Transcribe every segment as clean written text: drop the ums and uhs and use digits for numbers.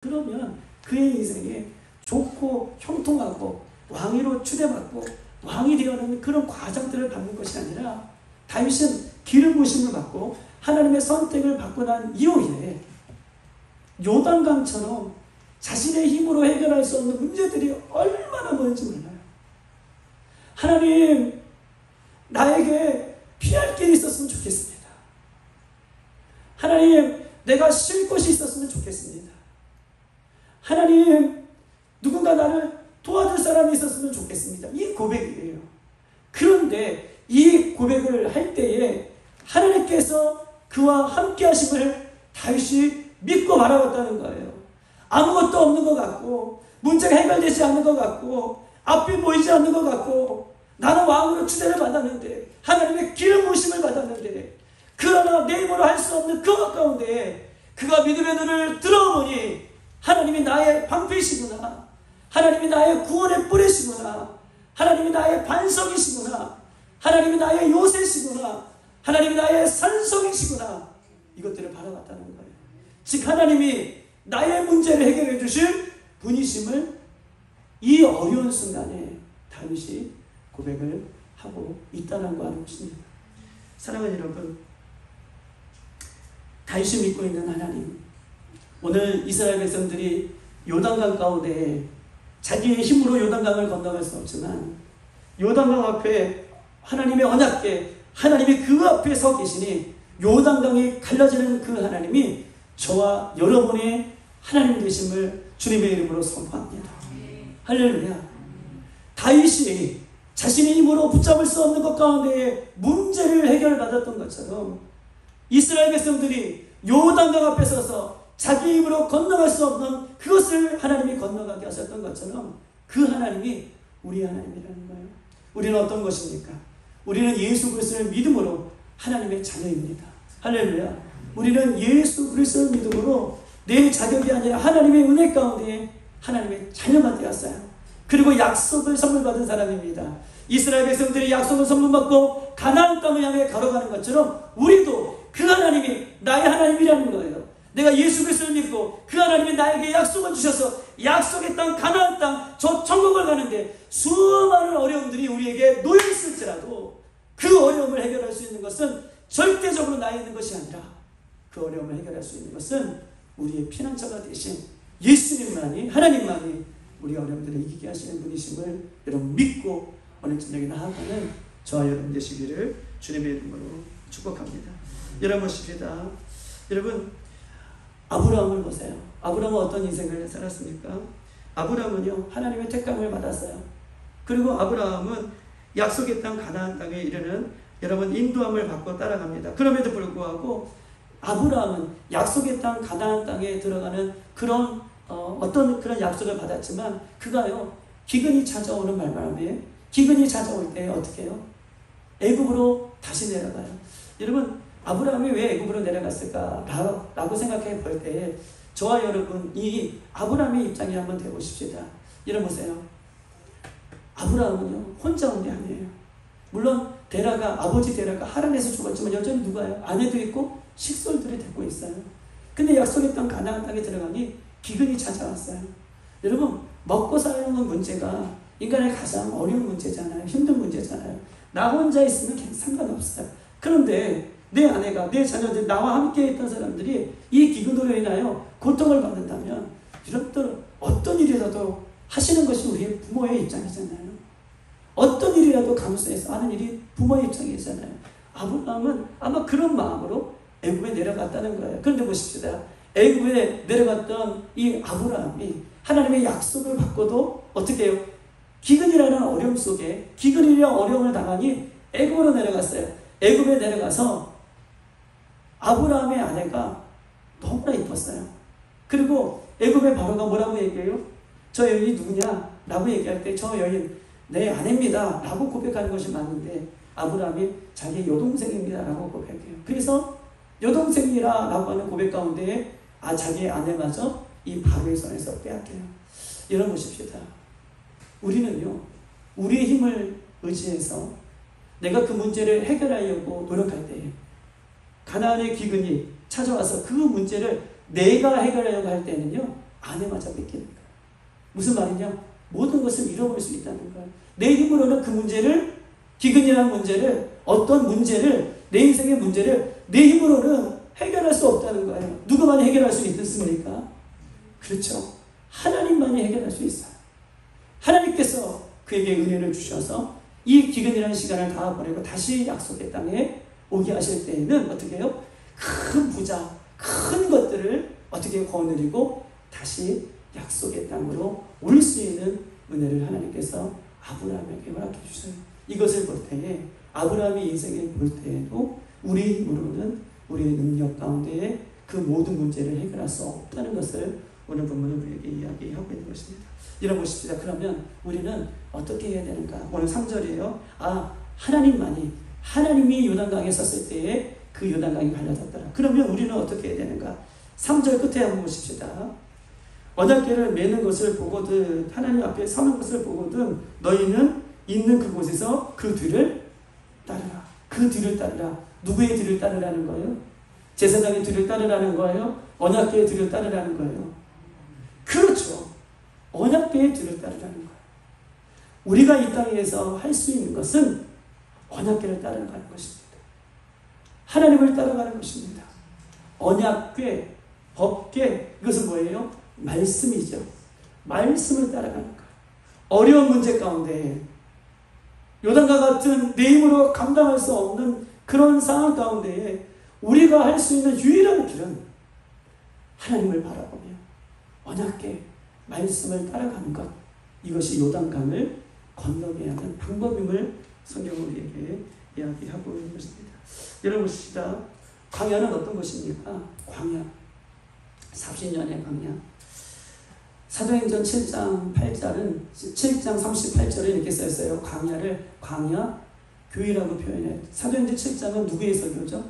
그러면 그의 인생에 좋고 형통하고 왕위로 추대받고 왕이 되어가는 그런 과정들을 받는 것이 아니라 다윗은 기름 부으심을 받고 하나님의 선택을 받고 난 이후에 요단강처럼 자신의 힘으로 해결할 수 없는 문제들이 얼마나 많은지 몰라요. 하나님, 나에게 피할 길이 있었으면 좋겠습니다. 하나님, 내가 쉴 곳이 있었으면 좋겠습니다. 하나님, 누군가 나를 도와줄 사람이 있었으면 좋겠습니다. 이 고백이에요. 그런데 이 고백을 할 때에 하나님께서 그와 함께 하심을 다윗이 믿고 바라봤다는 거예요. 아무것도 없는 것 같고 문제가 해결되지 않는 것 같고 앞이 보이지 않는 것 같고 나는 왕으로 추대를 받았는데 하나님의 기름 부으심을 받았는데 그러나 내 힘으로 할 수 없는 그 가운데 그가 믿음의 눈을 들어보니 하나님이 나의 방패시구나, 하나님이 나의 구원의 뿌리시구나, 하나님이 나의 반석이시구나, 하나님이 나의 요새시구나, 하나님이 나의 산성이시구나, 이것들을 바라봤다는 거예요. 즉 하나님이 나의 문제를 해결해 주실 분이심을 이 어려운 순간에 다윗이 고백을 하고 있다는 거 하는 것입니다. 사랑하는 여러분, 다윗이 믿고 있는 하나님, 오늘 이스라엘 백성들이 요단강 가운데 자기의 힘으로 요단강을 건너갈 수 없지만 요단강 앞에 하나님의 언약궤, 하나님이 그 앞에 서 계시니 요단강이 갈라지는 그 하나님이 저와 여러분의 하나님 되심을 주님의 이름으로 선포합니다. 할렐루야. 다윗이 자신의 힘으로 붙잡을 수 없는 것 가운데 문제를 해결받았던 것처럼 이스라엘 백성들이 요단강 앞에 서서 자기 힘으로 건너갈 수 없는 그것을 하나님이 건너가게 하셨던 것처럼 그 하나님이 우리 하나님이라는 거예요. 우리는 어떤 것입니까? 우리는 예수 그리스도를 믿음으로 하나님의 자녀입니다. 할렐루야. 우리는 예수 그리스도를 믿음으로 내 자격이 아니라 하나님의 은혜 가운데 하나님의 자녀가 되었어요. 그리고 약속을 선물 받은 사람입니다. 이스라엘 백성들이 약속을 선물 받고 가나안 땅을 향해 걸어가는 것처럼 우리도 그 하나님이 나의 하나님이라는 거예요. 내가 예수 그리스도를 믿고 그 하나님이 나에게 약속을 주셔서 약속의 땅 가나안 땅 저 천국을 가는데 수많은 어려움들이 우리에게 놓여있을지라도 그 어려움을 해결할 수 있는 것은 절대적으로 나에 있는 것이 아니라 그 어려움을 해결할 수 있는 것은 우리의 피난처가 되신 예수님만이, 하나님만이 우리 어려움들을 이기게 하시는 분이심을 여러분 믿고 오늘 저녁에 나아가는 저와 여러분 되시기를 주님의 이름으로 축복합니다. 여러분 보십시다. 여러분, 아브라함을 보세요. 아브라함은 어떤 인생을 살았습니까? 아브라함은요, 하나님의 택감을 받았어요. 그리고 아브라함은 약속의 땅 가나안 땅에 이르는 여러분 인도함을 받고 따라갑니다. 그럼에도 불구하고 아브라함은 약속의 땅 가나안 땅에 들어가는 그런 어떤 그런 약속을 받았지만 그가요, 기근이 찾아오는 말바람에 기근이 찾아올 때 어떻게 해요? 애굽으로 다시 내려가요. 여러분, 아브라함이 왜 애굽으로 내려갔을까? 라고 생각해 볼 때 저와 여러분 이 아브라함의 입장에 한번 대보십시다. 여러분 보세요. 아브라함은요, 혼자 온 게 아니에요. 물론 아버지 데라가 하란에서 죽었지만 여전히 누가요? 아내도 있고 식솔들이 데리고 있어요. 근데 약속의 땅 가나안 땅에 들어가니 기근이 찾아왔어요. 여러분, 먹고 사는 문제가 인간의 가장 어려운 문제잖아요. 힘든 문제잖아요. 나 혼자 있으면 상관없어요. 그런데 내 아내가, 내 자녀들, 나와 함께 있던 사람들이 이 기근으로 인하여 고통을 받는다면 이런들 어떤 일이라도 하시는 것이 우리의 부모의 입장이잖아요. 어떤 일이라도 감수해서 하는 일이 부모의 입장이잖아요. 아브라함은 아마 그런 마음으로 애굽에 내려갔다는 거예요. 그런데 보십시다. 애굽에 내려갔던 이 아브라함이 하나님의 약속을 받고도 어떻게 해요? 기근이라는 어려움 속에 기근이라는 어려움을 당하니 애굽으로 내려갔어요. 애굽에 내려가서 아브라함의 아내가 너무나 이뻤어요. 그리고 애굽의 바로가 뭐라고 얘기해요? 저 여인이 누구냐? 라고 얘기할 때 저 여인 내 아내입니다 라고 고백하는 것이 맞는데 아브라함이 자기 여동생입니다 라고 고백해요. 그래서 여동생이라 라고 하는 고백 가운데 자기의 아내마저 이 바로의 손에서 빼앗겨요. 여러분 보십시다. 우리는요, 우리의 힘을 의지해서 내가 그 문제를 해결하려고 노력할 때 가나안의 기근이 찾아와서 그 문제를 내가 해결하려고 할 때는요, 아내마저 뺏기는 거예요. 무슨 말이냐? 모든 것을 잃어버릴 수 있다는 거예요. 내 힘으로는 그 문제를, 기근이라는 문제를, 어떤 문제를, 내 인생의 문제를 내 힘으로는 해결할 수 없다는 거예요. 누구만이 해결할 수 있습니까? 그렇죠. 하나님만이 해결할 수 있어요. 하나님께서 그에게 은혜를 주셔서 이 기근이라는 시간을 다 보내고 다시 약속의 땅에 오게 하실 때에는 어떻게 해요? 큰 부자, 큰 것들을 어떻게 거느리고 다시 약속의 땅으로 올 수 있는 은혜를 하나님께서 아브라함에게 허락해 주셔요. 이것을 볼 때에, 아브라함의 인생을 볼 때에도 우리 힘으로는 우리의 능력 가운데 그 모든 문제를 해결할 수 없다는 것을 오늘 본문은 우리에게 이야기하고 있는 것입니다. 여러분 보십시다. 그러면 우리는 어떻게 해야 되는가? 오늘 3절이에요. 하나님이 요단강에 섰을 때에 그 요단강이 갈라졌더라. 그러면 우리는 어떻게 해야 되는가? 3절 끝에 한번 보십시다. 언약궤를 매는 것을 보거든, 하나님 앞에 서는 것을 보거든 너희는 있는 그곳에서 그 뒤를 따르라. 그 뒤를 따르라. 누구의 뒤를 따르라는 거예요? 제사장의 뒤를 따르라는 거예요? 언약궤의 뒤를 따르라는 거예요? 그렇죠. 언약궤의 뒤를 따르라는 거예요. 우리가 이 땅에서 할 수 있는 것은 언약궤를 따라가는 것입니다. 하나님을 따라가는 것입니다. 언약궤, 법궤, 이것은 뭐예요? 말씀이죠. 말씀을 따라가는 거예요. 어려운 문제 가운데, 요단과 같은 내 힘으로 감당할 수 없는 그런 상황 가운데 우리가 할 수 있는 유일한 길은 하나님을 바라보며 언약궤, 말씀을 따라가는 것, 이것이 요단강을 건너게 하는 방법임을 성경은 우리에게 이야기하고 있는 것입니다. 여러분 보십시다. 광야는 어떤 것입니까? 광야, 40년의 광야. 사도행전 7장 38절에 이렇게 써있어요. 광야를 광야 교회라고 표현해요. 사도행전 7장은 누구의 설교죠?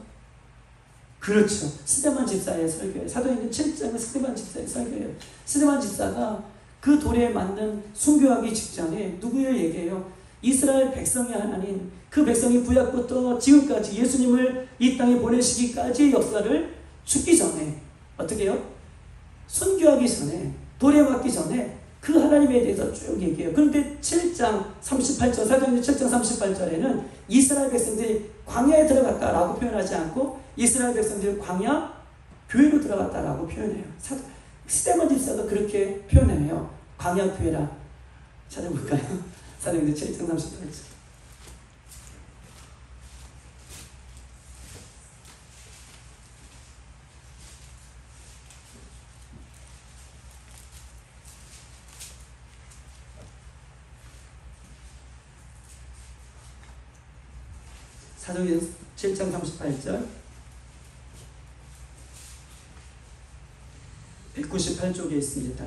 그렇죠. 스데반 집사의 설교예요. 사도행전 7장은 스데반 집사의 설교예요. 스데반 집사가 그 돌에 맞는 순교하기 직전에 누구를 얘기해요? 이스라엘 백성의 하나님, 그 백성이 구약부터 지금까지 예수님을 이 땅에 보내시기까지의 역사를 죽기 전에 어떻게 해요? 순교하기 전에, 돌에 맞기 전에 그 하나님에 대해서 쭉 얘기해요. 그런데 7장 38절, 사도행전 7장 38절에는 이스라엘 백성들이 광야에 들어갔다라고 표현하지 않고 이스라엘 백성들이 광야 교회로 들어갔다라고 표현해요. 스데반 집사도 그렇게 표현해요. 광야 교회라. 찾아볼까요? 사도행전 7장 38절. 사도행전 7장 38절 198쪽에 있습니다.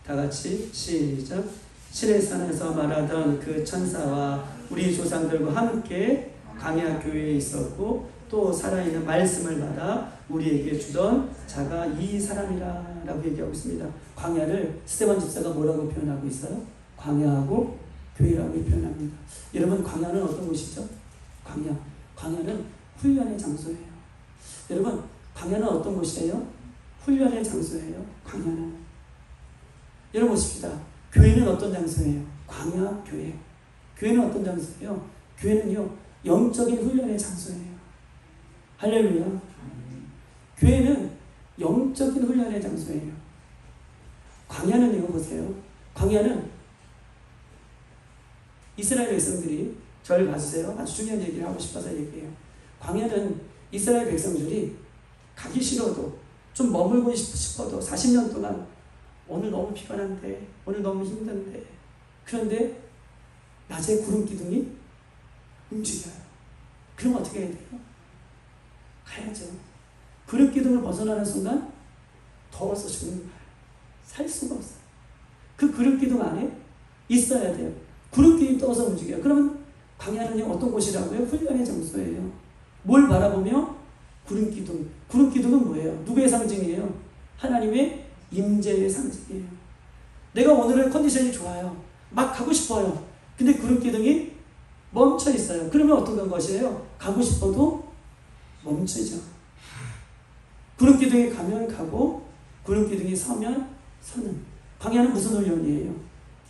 다같이 시작. 시내산에서 말하던 그 천사와 우리 조상들과 함께 광야 교회에 있었고 또 살아있는 말씀을 받아 우리에게 주던 자가 이 사람이라 라고 얘기하고 있습니다. 광야를 스데반 집사가 뭐라고 표현하고 있어요? 광야하고 교회라고 표현합니다. 여러분, 광야는 어떤 곳이죠? 광야는 훈련의 장소예요. 여러분, 광야는 어떤 곳이에요? 훈련의 장소예요. 광야는. 여러분 보십시다. 교회는 어떤 장소예요? 광야 교회. 교회는 어떤 장소예요? 교회는요, 영적인 훈련의 장소예요. 할렐루야. 교회는 영적인 훈련의 장소예요. 광야는 이거 보세요. 광야는 이스라엘 백성들이, 저를 봐주세요. 아주 중요한 얘기를 하고 싶어서 얘기해요. 광야는 이스라엘 백성들이 가기 싫어도 좀 머물고 싶어도 40년 동안 오늘 너무 피곤한데, 오늘 너무 힘든데, 그런데 낮에 구름 기둥이 움직여요. 그럼 어떻게 해야 돼요? 가야죠. 구름 기둥을 벗어나는 순간 더워서 죽는 거예요. 살 수가 없어요. 그 구름 기둥 안에 있어야 돼요. 구름 기둥이 떠서 움직여요. 그러면 광야는 어떤 곳이라고요? 훈련의 장소예요. 뭘 바라보며? 구름 기둥. 구름 기둥은 뭐예요? 누구의 상징이에요? 하나님의 임재의 상징이에요. 내가 오늘은 컨디션이 좋아요. 막 가고 싶어요. 근데 구름 기둥이 멈춰 있어요. 그러면 어떤 것이에요? 가고 싶어도 멈추죠. 구름 기둥이 가면 가고, 구름 기둥이 서면 서는. 광야는 무슨 훈련이에요?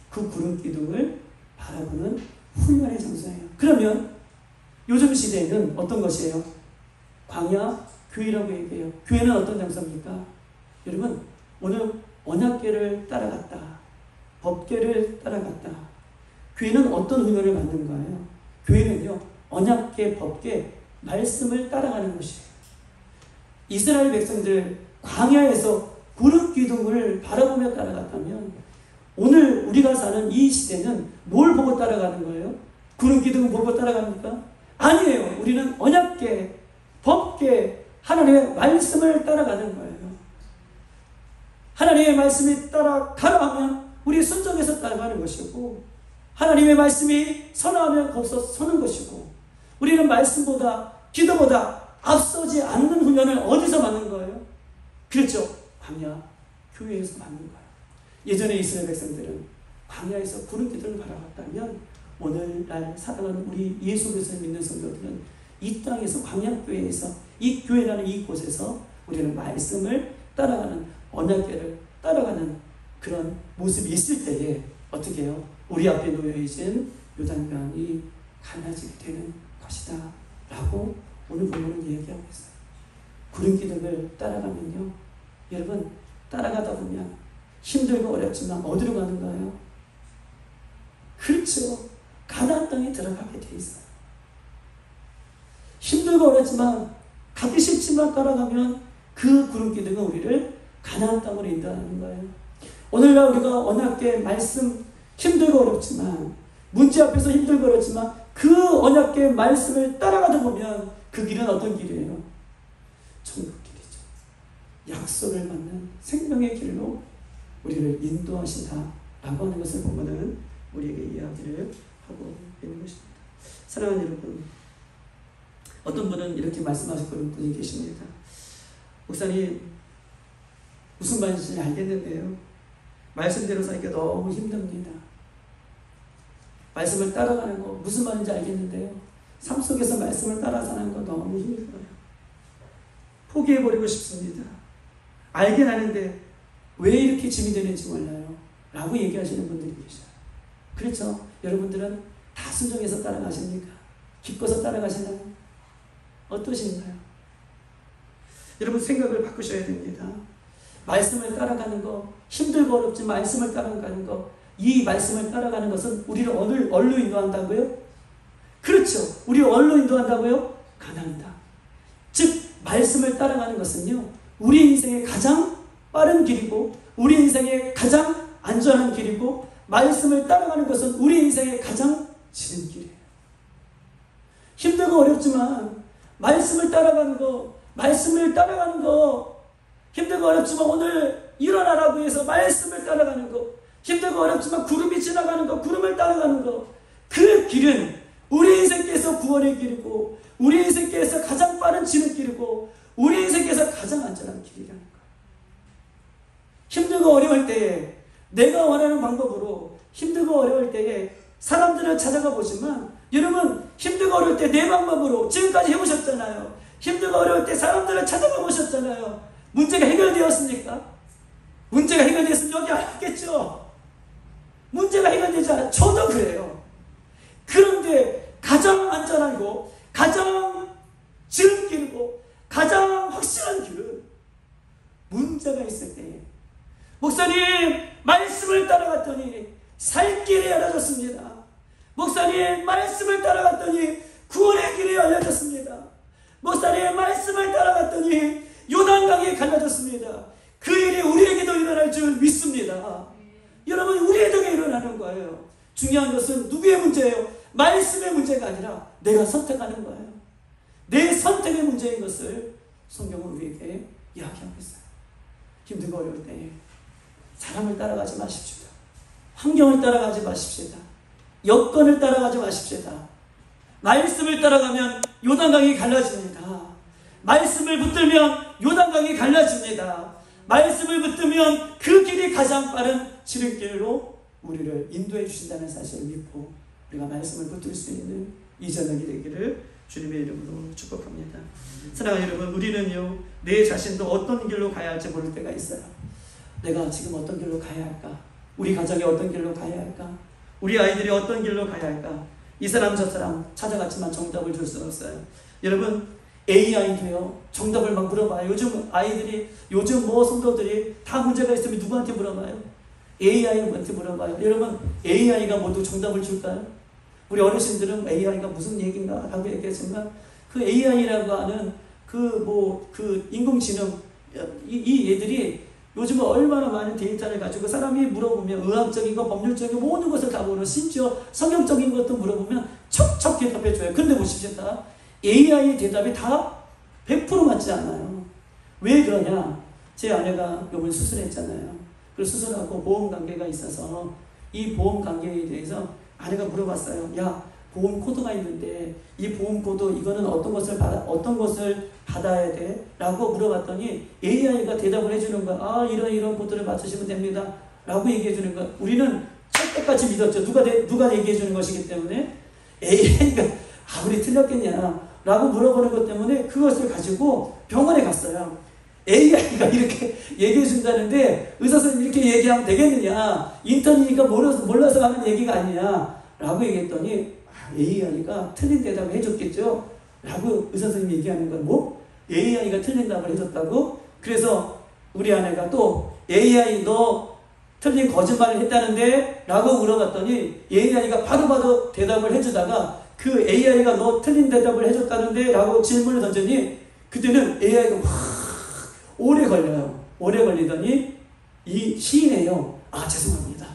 그 구름 기둥을 바라보는 훈련의 장소예요. 그러면 요즘 시대에는 어떤 것이에요? 광야 교회라고 얘기해요. 교회는 어떤 장소입니까? 여러분, 오늘 언약궤를 따라갔다. 법궤를 따라갔다. 교회는 어떤 훈련을 받는 거예요? 교회는요, 언약궤, 법궤, 말씀을 따라가는 것이에요. 이스라엘 백성들 광야에서 구름 기둥을 바라보며 따라갔다면 오늘 우리가 사는 이 시대는 뭘 보고 따라가는 거예요? 구름 기둥을 보고 따라갑니까? 아니에요. 우리는 언약궤, 법궤, 하나님의 말씀을 따라가는 거예요. 하나님의 말씀이 따라가라 하면 우리 순종해서 따라가는 것이고, 하나님의 말씀이 선하면 거기서 서는 것이고, 우리는 말씀보다 기도보다 앞서지 않는 훈련을 어디서 받는 거예요? 그렇죠. 광야 교회에서 받는 거예요. 예전에 이스라엘 백성들은 광야에서 구름 기둥을 바라봤다면 오늘날 사랑하는 우리 예수 그리스도를 믿는 성도들은 이 땅에서 광야교회에서 이 교회라는 이곳에서 우리는 말씀을 따라가는 언약궤를 따라가는 그런 모습이 있을 때에 어떻게 해요? 우리 앞에 놓여있는 요단강이 갈라지게 되는 것이다 라고 오늘 본문은 얘기하고 있어요. 구름 기둥을 따라가면요, 여러분, 따라가다 보면 힘들고 어렵지만 어디로 가는 거예요? 그렇죠. 가나안 땅에 들어가게 돼 있어요. 힘들고 어렵지만 가기 싫지만 따라가면 그 구름 기둥은 우리를 가나안 땅으로 인도하는 거예요. 오늘날 우리가 언약궤 말씀 힘들고 어렵지만, 문제 앞에서 힘들고 어렵지만 그 언약궤 말씀을 따라가다 보면 그 길은 어떤 길이에요? 천국 길이죠. 약속을 받는 생명의 길로 우리를 인도하신다라고 하는 것을 보면은 우리에게 이야기를 하고 있는 것입니다. 사랑하는 여러분, 어떤 분은 이렇게 말씀하시는 분이 계십니다. 목사님, 무슨 말인지 알겠는데요, 말씀대로 사니까 너무 힘듭니다. 말씀을 따라가는 거 무슨 말인지 알겠는데요, 삶 속에서 말씀을 따라 사는 거 너무 힘들어요. 포기해버리고 싶습니다. 알긴 아는데 왜 이렇게 짐이 되는지 몰라요 라고 얘기하시는 분들이 계셔요. 그렇죠. 여러분들은 다 순종해서 따라가십니까? 기뻐서 따라가시나요? 어떠신가요? 여러분, 생각을 바꾸셔야 됩니다. 말씀을 따라가는 거, 힘들고 어렵지 말씀을 따라가는 거, 이 말씀을 따라가는 것은 우리를 어디로 인도한다고요? 그렇죠. 우리를 어디로 인도한다고요? 가나안 땅. 즉 말씀을 따라가는 것은요, 우리 인생의 가장 빠른 길이고 우리 인생의 가장 안전한 길이고, 말씀을 따라가는 것은 우리 인생의 가장 지름길이에요. 힘들고 어렵지만 말씀을 따라가는 거, 힘들고 어렵지만 오늘 일어나라고 해서 말씀을 따라가는 거, 힘들고 어렵지만 구름이 지나가는 거, 구름을 따라가는 거, 그 길은 우리 인생께서 구원의 길이고 우리 인생께서 가장 빠른 지름길이고 우리 인생께서 가장 안전한 길이라는 거예요. 힘들고 어려울 때에 내가 원하는 방법으로, 힘들고 어려울 때에 사람들을 찾아가 보지만, 여러분, 힘들고 어려울 때 내 방법으로 지금까지 해보셨잖아요. 힘들고 어려울 때 사람들을 찾아가 보셨잖아요. 문제가 해결되었습니까? 문제가 해결됐으면 여기 알았겠죠. 문제가 해결되지 않아. 저도 그래요. 그런데 가장 안전하고 가장 지름길이고 가장 확실한 길은 문제가 있을 때, 목사님 말씀을 따라갔더니 살 길이 열려졌습니다. 목사님 말씀을 따라갔더니 구원의 길이 열려졌습니다. 목사님 말씀을 따라갔더니 요단강이 갈라졌습니다. 그 일이 우리에게도 일어날 줄 믿습니다. 여러분, 우리에게 일어나는 거예요. 중요한 것은 누구의 문제예요? 말씀의 문제가 아니라 내가 선택하는 거예요. 내 선택의 문제인 것을 성경은 우리에게 이야기하고 있어요. 힘들고 어려울 때 사람을 따라가지 마십시오. 환경을 따라가지 마십시다. 여건을 따라가지 마십시다. 말씀을 따라가면 요단강이 갈라집니다. 말씀을 붙들면 요단강이 갈라집니다. 말씀을 붙들면 그 길이 가장 빠른 지름길로 우리를 인도해 주신다는 사실을 믿고 우리가 말씀을 붙들 수 있는 이 저녁이 되기를 주님의 이름으로 축복합니다. 사랑하는 여러분, 우리는요, 내 자신도 어떤 길로 가야 할지 모를 때가 있어요. 내가 지금 어떤 길로 가야 할까? 우리 가정이 어떤 길로 가야 할까? 우리 아이들이 어떤 길로 가야 할까? 이 사람 저 사람 찾아갔지만 정답을 줄 수는 없어요. 여러분, AI도요, 정답을 막 물어봐요. 요즘 아이들이, 요즘 성도들이 다 문제가 있으면 누구한테 물어봐요? AI한테 물어봐요. 여러분, AI가 모두 정답을 줄까요? 우리 어르신들은 AI가 무슨 얘기인가 라고 얘기했지만, 그 AI라고 하는 그 인공지능, 이 얘들이 요즘 얼마나 많은 데이터를 가지고 사람이 물어보면 의학적인 거, 법률적인 모든 것을 다 물어, 심지어 성경적인 것도 물어보면 척척 대답해줘요. 그런데 보십시오. AI의 대답이 다 100% 맞지 않아요. 왜 그러냐? 제 아내가 요번 수술했잖아요. 그 수술하고 보험 관계가 있어서 이 보험 관계에 대해서 아내가 물어봤어요. 야, 보험 코드가 있는데 이 보험 코드 이거는 어떤 것을 받아야 돼? 라고 물어봤더니 AI가 대답을 해주는 거야. 아, 이런 코드를 맞추시면 됩니다. 라고 얘기해 주는 거야. 우리는 첫때까지 믿었죠. 누가 얘기해 주는 것이기 때문에 AI가 우리 틀렸겠냐 라고 물어보는 것 때문에 그것을 가지고 병원에 갔어요. AI가 이렇게 얘기해 준다는데 의사 선생님 이렇게 얘기하면 되겠느냐, 인턴이니까 몰라서 하는 얘기가 아니냐 라고 얘기했더니 AI가 틀린 대답을 해줬겠죠 라고 의사 선생님이 얘기하는 건 뭐? AI가 틀린 답을 해줬다고? 그래서 우리 아내가 또 AI 너 틀린 거짓말을 했다는데? 라고 물어봤더니 AI가 바로 대답을 해주다가 그 AI가 너 틀린 대답을 해줬다는데? 라고 질문을 던졌니 그때는 AI가 막 오래 걸려요. 오래 걸리더니 이 시인이에요. 아, 죄송합니다.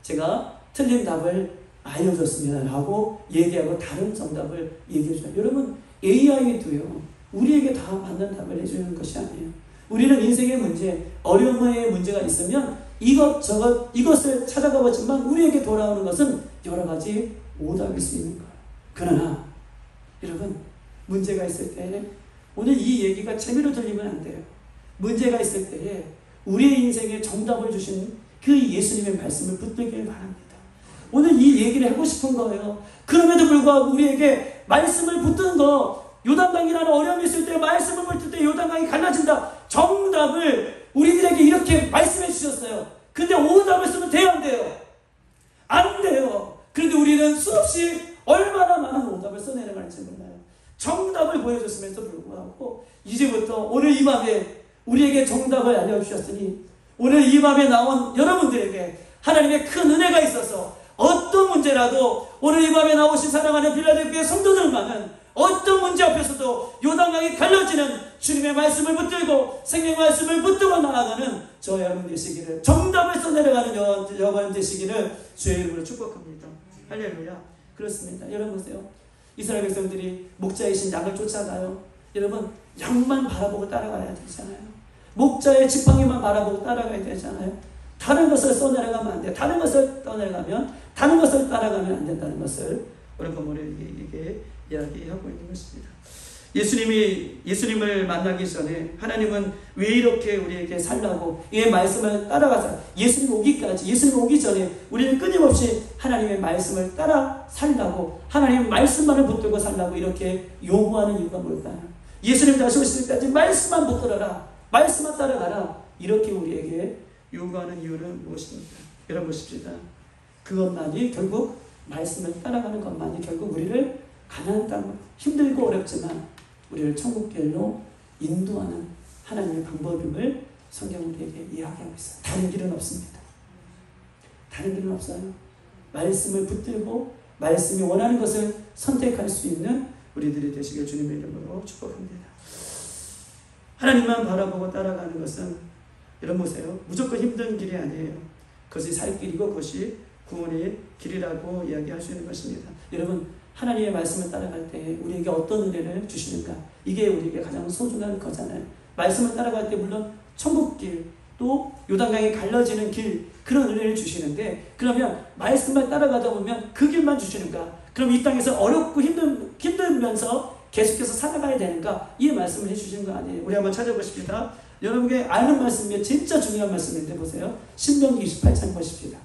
제가 틀린 답을 알려줬습니다. 라고 얘기하고 다른 정답을 얘기해줘요. 여러분, AI도요, 우리에게 다 맞는 답을 해주는 것이 아니에요. 우리는 인생의 문제, 어려움의 문제가 있으면 이것을 찾아가 보지만 우리에게 돌아오는 것은 여러 가지 오답일 수 있는 거예요. 그러나 여러분, 문제가 있을 때 오늘 이 얘기가 재미로 들리면 안 돼요. 문제가 있을 때에 우리의 인생에 정답을 주신 그 예수님의 말씀을 붙들길 바랍니다. 오늘 이 얘기를 하고 싶은 거예요. 그럼에도 불구하고 우리에게 말씀을 붙드는 거, 요단강이라는 어려움이 있을 때 말씀을 붙들 때 요단강이 갈라진다. 정답을 우리들에게 이렇게 말씀해 주셨어요. 근데 오답을 쓰면 돼요, 안 돼요? 안 돼요. 그런데 우리는 수없이 얼마나 많은 오답을 써내려갈지 몰라요. 정답을 보여줬음에도 불구하고 이제부터 오늘 이 밤에 우리에게 정답을 알려주셨으니 오늘 이 밤에 나온 여러분들에게 하나님의 큰 은혜가 있어서 어떤 문제라도 오늘 이 밤에 나오신 사랑하는 빌라델피아 성도들만은 어떤 문제 앞에서도 요단강이 갈라지는 주님의 말씀을 붙들고 생명의 말씀을 붙들고 나아가는 저 여러분 되시기를, 정답을 써내려가는 여러분 되시기를 주의 이름으로 축복합니다. 할렐루야. 그렇습니다. 여러분 보세요. 이스라엘 백성들이 목자이신 양을 쫓아가요. 여러분, 양만 바라보고 따라가야 되잖아요. 목자의 지팡이만 바라보고 따라가야 되잖아요. 다른 것을 써내려가면 안 돼요. 다른 것을 떠내려가면, 다른 것을 따라가면 안 된다는 것을 우리에게 이야기하고 있는 것입니다. 예수님을 만나기 전에 하나님은 왜 이렇게 우리에게 살라고 이 말씀을 따라가서 예수님 오기 전에 우리는 끊임없이 하나님의 말씀을 따라 살라고, 하나님의 말씀만을 붙들고 살라고 이렇게 요구하는 이유가 뭘까요? 예수님 다시 오실 때까지 말씀만 붙들어라, 말씀만 따라가라, 이렇게 우리에게 요구하는 이유는 무엇입니까? 여러분 보십시다. 그것만이 결국 말씀을 따라가는 것만이 결국 우리를 가나안 땅, 힘들고 어렵지만 우리를 천국길로 인도하는 하나님의 방법임을 성경은 우리에게 이야기하고 있어요. 다른 길은 없습니다. 다른 길은 없어요. 말씀을 붙들고 말씀이 원하는 것을 선택할 수 있는 우리들이 되시길 주님의 이름으로 축복합니다. 하나님만 바라보고 따라가는 것은, 여러분 보세요, 무조건 힘든 길이 아니에요. 그것이 살 길이고 그것이 구원의 길이라고 이야기할 수 있는 것입니다. 여러분, 하나님의 말씀을 따라갈 때 우리에게 어떤 은혜를 주시는가, 이게 우리에게 가장 소중한 거잖아요. 말씀을 따라갈 때 물론 천국길, 또 요단강이 갈라지는 길, 그런 은혜를 주시는데, 그러면 말씀만 따라가다 보면 그 길만 주시는가? 그럼 이 땅에서 어렵고 힘들면서 계속해서 살아가야 되는가? 이 말씀을 해주시는 거 아니에요. 우리 한번 찾아보십시다. 여러분에게 아는 말씀이 진짜 중요한 말씀인데 보세요. 신명기 28장 보십시다.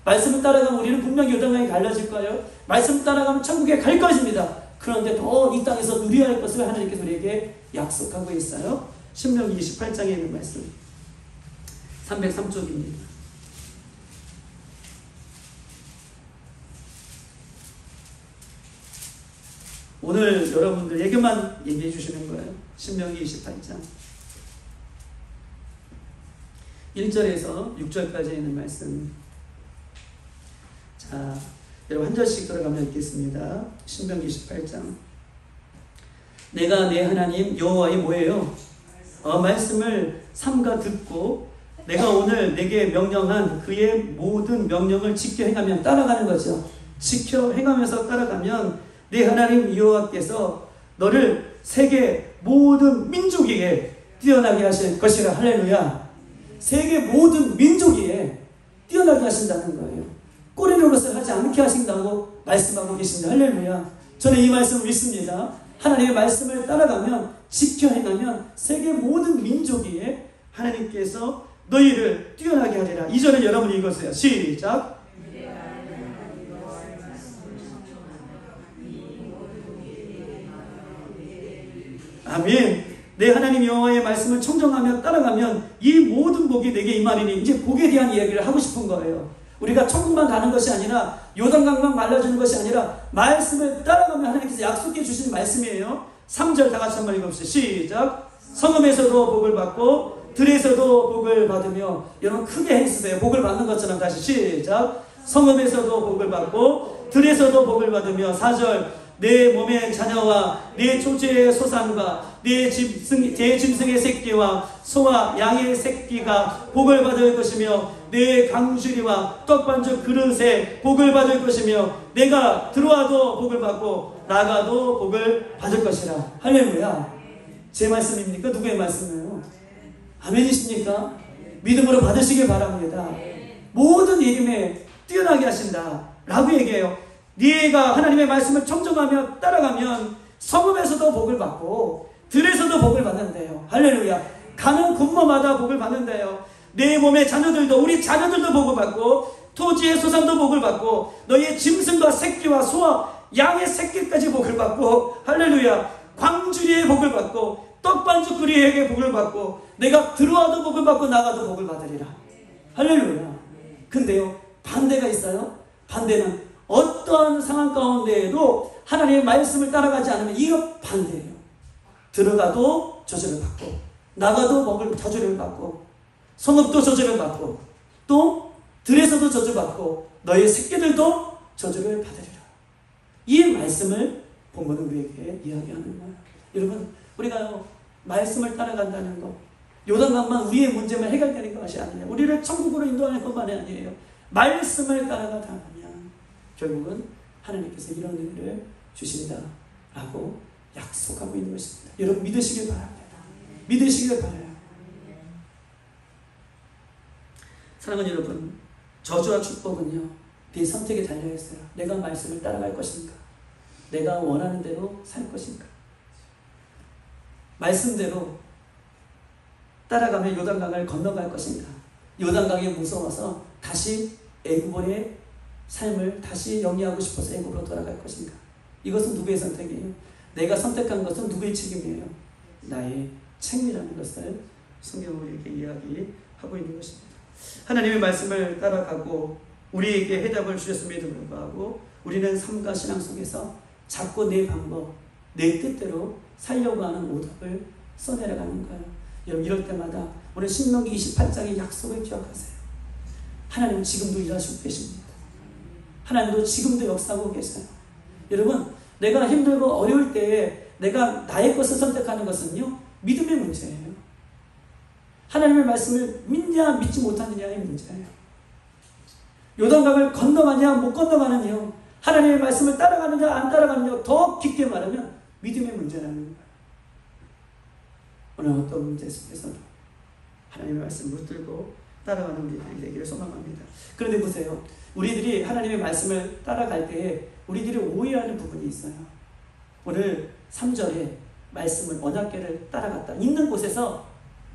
말씀을 따라가면 우리는 분명히 요단강이 갈라질 거예요. 말씀을 따라가면 천국에 갈 것입니다. 그런데 더 이 땅에서 누려야 할 것을 하나님께서 우리에게 약속하고 있어요. 신명기 28장에 있는 말씀. 303쪽입니다. 오늘 여러분들에게만 얘기해 주시는 거예요. 신명기 28장 1절에서 6절까지 있는 말씀. 자, 여러분 한 절씩 들어가면 읽겠습니다. 신명기 28장. 내가 내 하나님 여호와의 뭐예요? 말씀을 삼가 듣고 내가 오늘 내게 명령한 그의 모든 명령을 지켜 행하면, 따라가는 거죠. 지켜 행하면서 따라가면 내 하나님 여호와께서 너를 세계 모든 민족 위에 뛰어나게 하실 것이라. 할렐루야. 세계 모든 민족 위에 뛰어나게 하신다는 거예요. 꼬리를 것을 하지 않게 하신다고 말씀하고 계십니다. 할렐루야. 저는 이 말씀을 믿습니다. 하나님의 말씀을 따라가면, 지켜 행하면 세계 모든 민족 위에 하나님께서 너희를 뛰어나게 하리라. 2절을 여러분이 읽으세요. 시작. 아멘. 내 하나님 여호와의 말씀을 청정하며 따라가면 이 모든 복이 내게 임하리니, 이제 복에 대한 이야기를 하고 싶은 거예요. 우리가 천국만 가는 것이 아니라, 요단강만 말라주는 것이 아니라 말씀을 따라가면 하나님께서 약속해 주신 말씀이에요. 3절 다 같이 한번 읽어보세요. 시작. 성읍에서도 복을 받고 들에서도 복을 받으며. 여러분 크게 해주세요. 복을 받는 것처럼. 다시 시작. 성읍에서도 복을 받고 들에서도 복을 받으며. 4절. 내 몸의 자녀와 내 조제의 소산과 내 짐승의 새끼와 소와 양의 새끼가 복을 받을 것이며, 내 강주리와 떡반죽 그릇에 복을 받을 것이며, 내가 들어와도 복을 받고 나가도 복을 받을 것이라. 할렐루야. 제 말씀입니까? 누구의 말씀이에요? 아멘이십니까? 믿음으로 받으시길 바랍니다. 모든 이름에 뛰어나게 하신다 라고 얘기해요. 네가 하나님의 말씀을 청정하며 따라가면 성읍에서도 복을 받고 들에서도 복을 받는데요. 할렐루야. 가는 군모마다 복을 받는데요. 내 몸의 자녀들도, 우리 자녀들도 복을 받고 토지의 소산도 복을 받고 너희의 짐승과 새끼와 소와 양의 새끼까지 복을 받고, 할렐루야. 광주리에 복을 받고 떡반죽 그리에게 복을 받고 내가 들어와도 복을 받고 나가도 복을 받으리라. 할렐루야. 근데요, 반대가 있어요. 반대는 어떠한 상황 가운데에도 하나님의 말씀을 따라가지 않으면 이거 반대예요. 들어가도 저주를 받고 나가도 저주를 받고 성읍도 저주를 받고 또 들에서도 저주받고 너의 새끼들도 저주를 받으리라. 이 말씀을 본문은 우리에게 이야기하는 거예요. 여러분, 우리가 말씀을 따라간다는 것, 요단강만 우리의 문제만 해결되는 것이 아니에요. 우리를 천국으로 인도하는 것만이 아니에요. 말씀을 따라가다 보면 결국은 하나님께서 이런 은혜를 주신다라고 약속하고 있는 것입니다. 여러분 믿으시길 바랍니다. 믿으시길 바라요. 사랑하는 여러분, 저주와 축복은요, 네 선택에 달려있어요. 내가 말씀을 따라갈 것인가? 내가 원하는 대로 살 것인가? 말씀대로 따라가면 요단강을 건너갈 것인가? 요단강이 무서워서 다시 애굽의 삶을 다시 영위하고 싶어서 애굽으로 돌아갈 것인가? 이것은 누구의 선택이에요? 내가 선택한 것은 누구의 책임이에요? 나의 책임이라는 것을 성경은 우리에게 이야기하고 있는 것입니다. 하나님의 말씀을 따라가고 우리에게 해답을 주셨음에도 불구하고 우리는 삶과 신앙 속에서 자꾸 내 방법, 내 뜻대로 살려고 하는 오답을 써내려가는 거예요. 여러분, 이럴 때마다 오늘 신명기 28장의 약속을 기억하세요. 하나님은 지금도 일하시고 계십니다. 하나님도 지금도 역사하고 계세요. 여러분, 내가 힘들고 어려울 때에 내가 나의 것을 선택하는 것은요, 믿음의 문제예요. 하나님의 말씀을 믿냐 믿지 못하느냐의 문제예요. 요단강을 건너가냐 못 건너가느냐, 하나님의 말씀을 따라가느냐 안 따라가느냐, 더 깊게 말하면 믿음의 문제라는 거예요. 오늘 어떤 문제 속에서도 하나님의 말씀을 붙들고 따라가는 우리들이 되기를 소망합니다. 그런데 보세요. 우리들이 하나님의 말씀을 따라갈 때에 우리들이 오해하는 부분이 있어요. 오늘 3절에 말씀을, 언약궤를 따라갔다. 있는 곳에서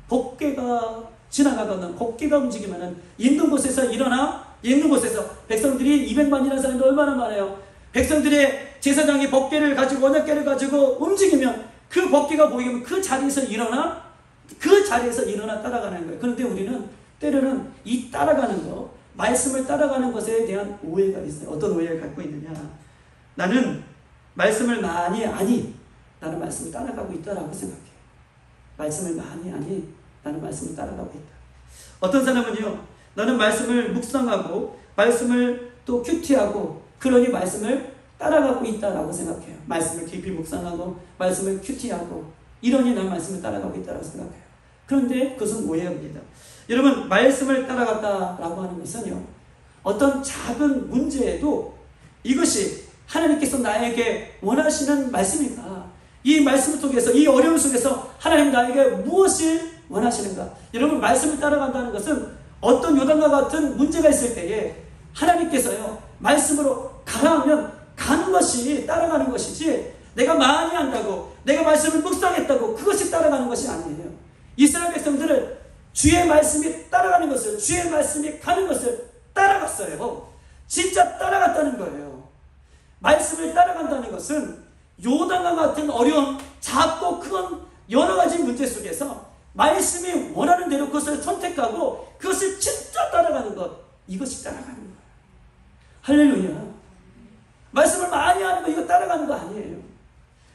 법궤가 지나가거나 법궤가 움직이면은 있는 곳에서 일어나, 있는 곳에서 백성들이 200만이라는 사람이 얼마나 많아요. 백성들의 제사장이 법궤를 가지고 언약궤를 가지고 움직이면 그 법궤가 보이면 그 자리에서 일어나, 그 자리에서 일어나 따라가는 거예요. 그런데 우리는 때로는 이 따라가는 것, 말씀을 따라가는 것에 대한 오해가 있어요. 어떤 오해를 갖고 있느냐. 나는 말씀을 많이 아니, 나는 말씀을 따라가고 있다라고 생각해요. 말씀을 많이 아니, 나는 말씀을 따라가고 있다. 어떤 사람은요, 너는 말씀을 묵상하고 말씀을 또 큐티하고 그러니 말씀을 따라가고 있다라고 생각해요. 말씀을 깊이 묵상하고 말씀을 큐티하고 이러니 난 말씀을 따라가고 있다라고 생각해요. 그런데 그것은 오해입니다. 여러분, 말씀을 따라갔다라고 하는 것은요, 어떤 작은 문제에도 이것이 하나님께서 나에게 원하시는 말씀인가, 이 말씀을 통해서, 이 어려움 속에서 하나님 나에게 무엇을 원하시는가. 여러분, 말씀을 따라간다는 것은 어떤 요단과 같은 문제가 있을 때에 하나님께서요, 말씀으로 가라 하면 가는 것이 따라가는 것이지, 내가 많이 한다고, 내가 말씀을 묵상했다고 그것이 따라가는 것이 아니에요. 이스라엘 백성들을 주의 말씀이 따라가는 것을, 주의 말씀이 가는 것을 따라갔어요. 진짜 따라갔다는 거예요. 말씀을 따라간다는 것은 요단과 같은 어려운 작고 큰 여러 가지 문제 속에서 말씀이 원하는 대로 그것을 선택하고 그것을 진짜 따라가는 것, 이것이 따라가는 거예요. 할렐루야. 말씀을 많이 하는 거, 이거 따라가는 거 아니에요.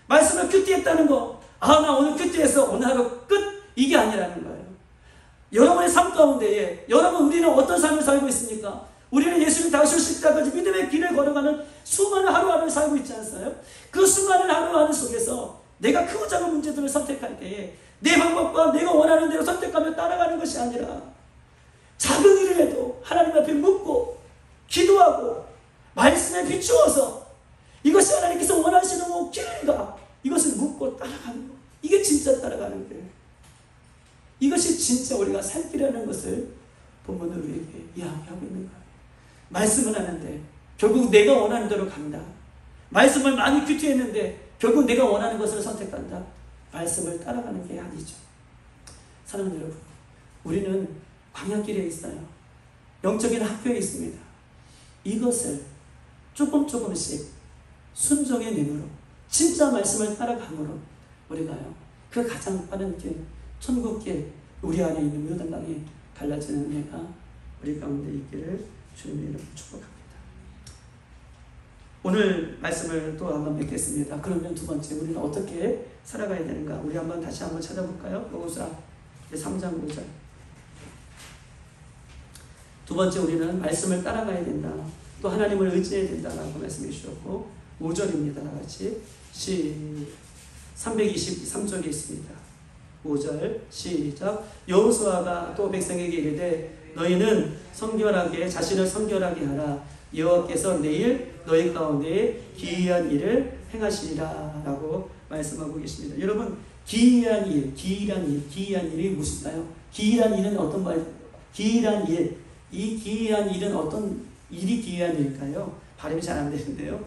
말씀을 큐티했다는 거, 나 오늘 큐티해서 오늘 하루 끝, 이게 아니라는 거예요. 여러분의 삶 가운데에, 여러분, 우리는 어떤 삶을 살고 있습니까? 우리는 예수님 다시 오실 때까지 믿음의 길을 걸어가는 수많은 하루하루를 살고 있지 않습니까? 그 수많은 하루하루 속에서 내가 크고 작은 문제들을 선택할 때에 내 방법과 내가 원하는 대로 선택하며 따라가는 것이 아니라, 작은 일을 해도 하나님 앞에 묻고 기도하고 말씀에 비추어서 이것이 하나님께서 원하시는 길인가, 이것을 묻고 따라가는 것, 이게 진짜 따라가는 거예요. 이것이 진짜 우리가 살 길이라는 것을 본문은 우리에게 이야기하고 있는 거예요. 말씀을 하는데 결국 내가 원하는 대로 간다. 말씀을 많이 큐티했는데 결국 내가 원하는 것을 선택한다. 말씀을 따라가는 게 아니죠. 사랑하는 여러분, 우리는 광야길에 있어요. 영적인 학교에 있습니다. 이것을 조금씩 순종의 님으로, 진짜 말씀을 따라감으로 우리가요, 그 가장 빠른 길, 천국길, 우리 안에 있는 요단강에 갈라지는 은혜가 우리 가운데 있기를 주님의 이름으로 축복합니다. 오늘 말씀을 또 한번 뵙겠습니다. 그러면 두 번째, 우리는 어떻게 살아가야 되는가? 우리 다시 한번 찾아볼까요? 여호수아 3장 5절. 두 번째, 우리는 말씀을 따라가야 된다. 또 하나님을 의지해야 된다라고 말씀해 주셨고, 5절입니다. 다 같이 323쪽에 있습니다. 5절 시작. 여호수아가 또 백성에게 이르되 너희는 성결하게, 자신을 성결하게 하라. 여호와께서 내일 너희 가운데 기이한 일을 행하시리라 라고 말씀하고 계십니다. 여러분, 기이한 일이 무엇일까요? 기이한 일은 어떤 말? 기이한 일, 이 기이한 일은 어떤 일이 기이한 일일까요? 발음이 잘 안 되는데요.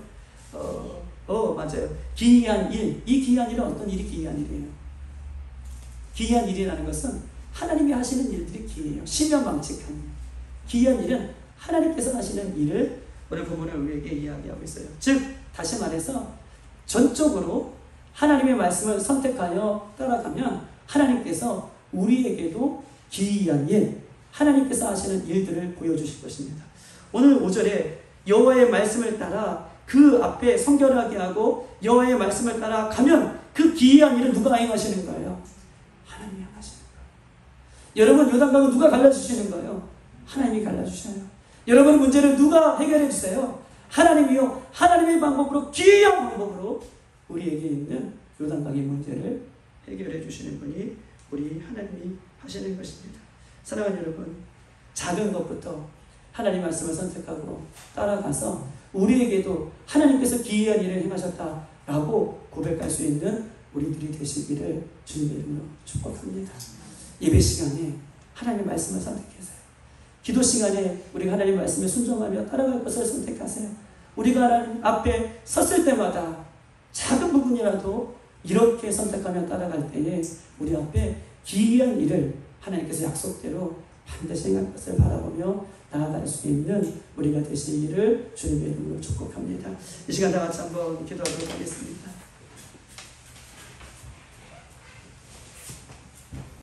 맞아요. 기이한 일, 이 기이한 일은 어떤 일이 기이한 일이에요? 기이한 일이라는 것은 하나님이 하시는 일들이 기이해요. 신명망측한 일. 기이한 일은 하나님께서 하시는 일을 오늘 본문에 우리에게 이야기하고 있어요. 즉, 다시 말해서 전적으로 하나님의 말씀을 선택하여 따라가면 하나님께서 우리에게도 기이한 일, 하나님께서 하시는 일들을 보여주실 것입니다. 오늘 5절에 여호와의 말씀을 따라 그 앞에 성결하게 하고 여호와의 말씀을 따라 가면 그 기이한 일은 누가 행하시는 거예요? 하나님이 행하시는 거예요. 여러분, 요단강은 누가 갈라주시는 거예요? 하나님이 갈라주셔요. 여러분, 문제를 누가 해결해 주세요? 하나님이요. 하나님의 방법으로, 기이한 방법으로 우리에게 있는 요단강의 문제를 해결해 주시는 분이 우리 하나님이 하시는 것입니다. 사랑하는 여러분, 작은 것부터 하나님 말씀을 선택하고 따라가서 우리에게도 하나님께서 기이한 일을 행하셨다라고 고백할 수 있는 우리들이 되시기를 주님의 이름으로 축복합니다. 예배 시간에 하나님의 말씀을 선택하세요. 기도 시간에 우리가 하나님 말씀에 순종하며 따라갈 것을 선택하세요. 우리가 하나님 앞에 섰을 때마다 작은 부분이라도 이렇게 선택하며 따라갈 때에 우리 앞에 기이한 일을 하나님께서 약속대로 반드시 행할 것을 바라보며 나아갈 수 있는 우리가 되시기를 주님의 이름으로 축복합니다. 이 시간 다 같이 한번 기도하도록 하겠습니다.